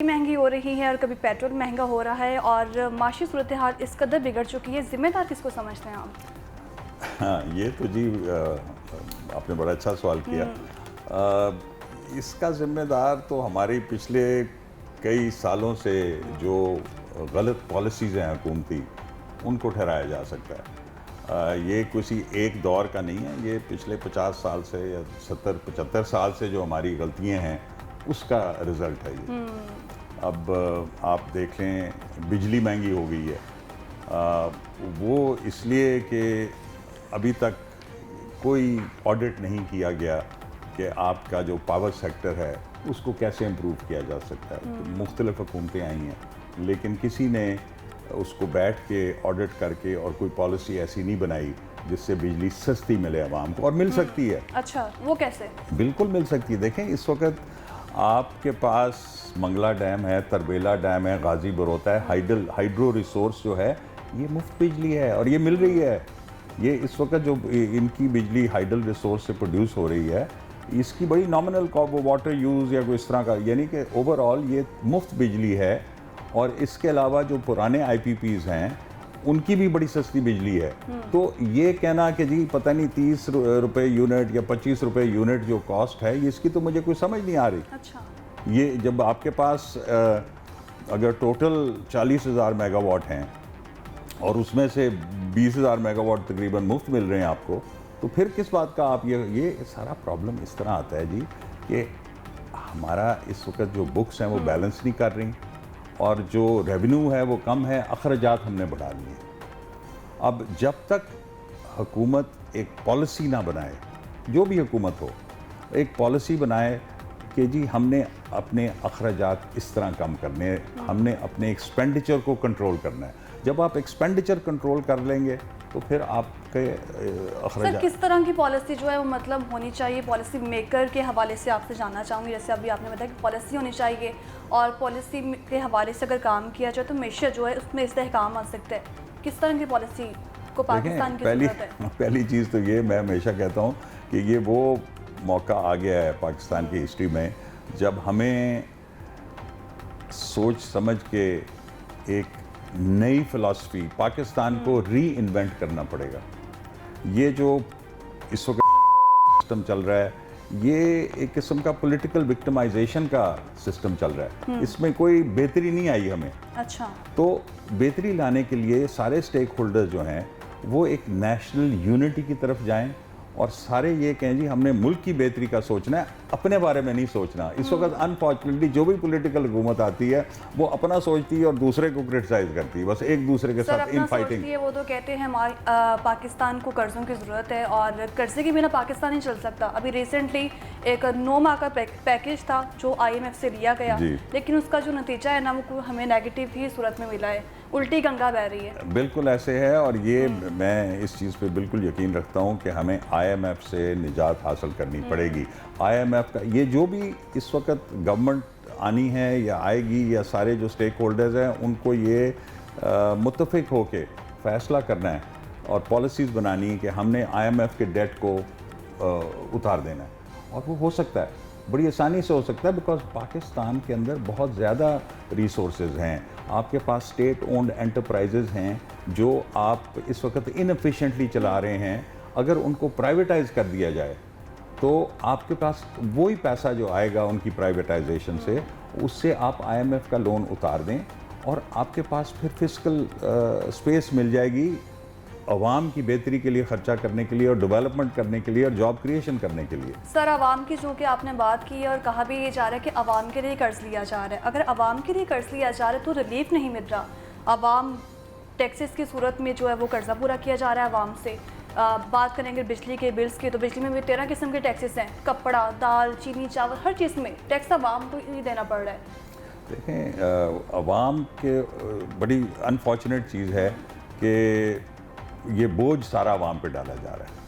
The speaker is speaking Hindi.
महंगी हो रही है और कभी पेट्रोल महंगा हो रहा है और माशी सूरत हाल इस कदर बिगड़ चुकी है, जिम्मेदार किसको समझते हैं आप? हाँ, ये तो जी आपने बड़ा अच्छा सवाल किया। इसका ज़िम्मेदार तो हमारी पिछले कई सालों से जो गलत पॉलिसीज़ हैं हुकूमती, उनको ठहराया जा सकता है। ये किसी एक दौर का नहीं है, ये पिछले 50 साल से या 70-75 साल से जो हमारी गलतियां हैं उसका रिज़ल्ट है ये। अब आप देख लें, बिजली महंगी हो गई है। वो इसलिए कि अभी तक कोई ऑडिट नहीं किया गया कि आपका जो पावर सेक्टर है उसको कैसे इम्प्रूव किया जा सकता है। तो मुख्तलिफ हुकूमतें आई हैं, लेकिन किसी ने उसको बैठ के ऑडिट करके और कोई पॉलिसी ऐसी नहीं बनाई जिससे बिजली सस्ती मिले आवाम को, और मिल सकती है। अच्छा, वो कैसे? बिल्कुल मिल सकती है। देखें, इस वक्त आपके पास मंगला डैम है, तरबेला डैम है, गाजी बरोता है, हाइड्रो रिसोर्स जो है ये मुफ्त बिजली है और ये मिल रही है। ये इस वक्त जो इनकी बिजली हाइडल रिसोर्स से प्रोड्यूस हो रही है, इसकी बड़ी नॉमिनल वाटर यूज़ या कोई इस तरह का, यानी कि ओवरऑल ये मुफ्त बिजली है। और इसके अलावा जो पुराने IPPs हैं उनकी भी बड़ी सस्ती बिजली है। तो ये कहना कि जी पता नहीं 30 रुपये यूनिट या 25 रुपये यूनिट जो कॉस्ट है, इसकी तो मुझे कोई समझ नहीं आ रही। अच्छा, ये जब आपके पास अगर टोटल 40,000 मेगावाट हैं और उसमें से 20,000 मेगावाट तकरीबन मुफ्त मिल रहे हैं आपको, तो फिर किस बात का आप ये सारा प्रॉब्लम इस तरह आता है जी कि हमारा इस वक्त जो बुक्स हैं वो बैलेंस नहीं कर रही और जो रेवेन्यू है वो कम है, अखराजात हमने बढ़ा लिए। अब जब तक हुकूमत एक पॉलिसी ना बनाए, जो भी हुकूमत हो, एक पॉलिसी बनाए कि जी हमने अपने अखराजात इस तरह कम करने हैं, हमने अपने एक्सपेंडिचर को कंट्रोल करना है। जब आप एक्सपेंडिचर कंट्रोल कर लेंगे तो फिर आपके अखराजात। सर, किस तरह की पॉलिसी जो है वो मतलब होनी चाहिए? पॉलिसी मेकर के हवाले से आपसे जानना चाहूँगी। जैसे अभी आपने बताया कि पॉलिसी होनी चाहिए और पॉलिसी के हवाले से अगर काम किया जाए तो मैशत जो है उसमें इस्तेहकाम आ सकता है। किस तरह की पॉलिसी को पाकिस्तान की ज़रूरत है? पहली चीज़ तो ये मैं हमेशा कहता हूँ कि ये वो मौका आ गया है पाकिस्तान की हिस्ट्री में जब हमें सोच समझ के एक नई फ़िलासफ़ी पाकिस्तान को री इन्वेंट करना पड़ेगा। ये जो इस वक्त सिस्टम चल रहा है, ये एक किस्म का पॉलिटिकल विक्टिमाइजेशन का सिस्टम चल रहा है। इसमें कोई बेहतरी नहीं आई हमें। अच्छा, तो बेहतरी लाने के लिए सारे स्टेक होल्डर जो हैं वो एक नेशनल यूनिटी की तरफ जाएं और सारे ये कहें जी हमने मुल्क की बेहतरी का सोचना है, अपने बारे में नहीं सोचना। इस वक्त अनफॉर्चुनेटली जो भी पॉलिटिकल हुकूमत आती है वो अपना सोचती है और दूसरे को क्रिटिसाइज करती है, बस एक दूसरे के साथ इन फाइटिंग। वो तो कहते हैं पाकिस्तान को कर्जों की ज़रूरत है और कर्जे के बिना पाकिस्तान नहीं चल सकता। अभी रिसेंटली एक 9 माह का पैकेज था जो IMF से लिया गया, लेकिन उसका जो नतीजा है ना वो हमें नेगेटिव ही सूरत में मिला है, उल्टी गंगा बह रही है। बिल्कुल ऐसे है और ये मैं इस चीज़ पे बिल्कुल यकीन रखता हूँ कि हमें IMF से निजात हासिल करनी पड़ेगी। IMF का ये जो भी इस वक्त गवर्नमेंट आनी है या आएगी या सारे जो स्टेक होल्डर्स हैं उनको ये मुत्तफिक होके फ़ैसला करना है और पॉलिसीज़ बनानी है कि हमने IMF के डेट को उतार देना है। और वो हो सकता है, बड़ी आसानी से हो सकता है, बिकॉज पाकिस्तान के अंदर बहुत ज़्यादा रिसोर्सेज हैं। आपके पास स्टेट ओन्ड एंटरप्राइजेज़ हैं जो आप इस वक्त इनएफिशिएंटली चला रहे हैं। अगर उनको प्राइवेटाइज कर दिया जाए तो आपके पास वही पैसा जो आएगा उनकी प्राइवेटाइजेशन से, उससे आप IMF का लोन उतार दें और आपके पास फिर फिस्कल स्पेस मिल जाएगी अवाम की बेहतरी के लिए खर्चा करने के लिए और डेवलपमेंट करने के लिए और जॉब क्रिएशन करने के लिए। सर, आवाम की जो कि आपने बात की और कहा भी ये जा रहा है कि आवाम के लिए कर्ज लिया जा रहा है। अगर आवाम के लिए कर्ज लिया जा रहा है तो रिलीफ नहीं मिल रहा। आवाम टैक्सेस की सूरत में जो है वो कर्जा पूरा किया जा रहा है आवाम से। बात करेंगे बिजली के बिल्स की तो बिजली में भी 13 किस्म के टैक्सेस हैं। कपड़ा, दाल, चीनी, चावल, हर चीज़ में टैक्स आवाम को ही देना पड़ रहा है। देखें, आवाम के बड़ी अनफॉर्चुनेट चीज़ है कि ये बोझ सारा आवाम पे डाला जा रहा है।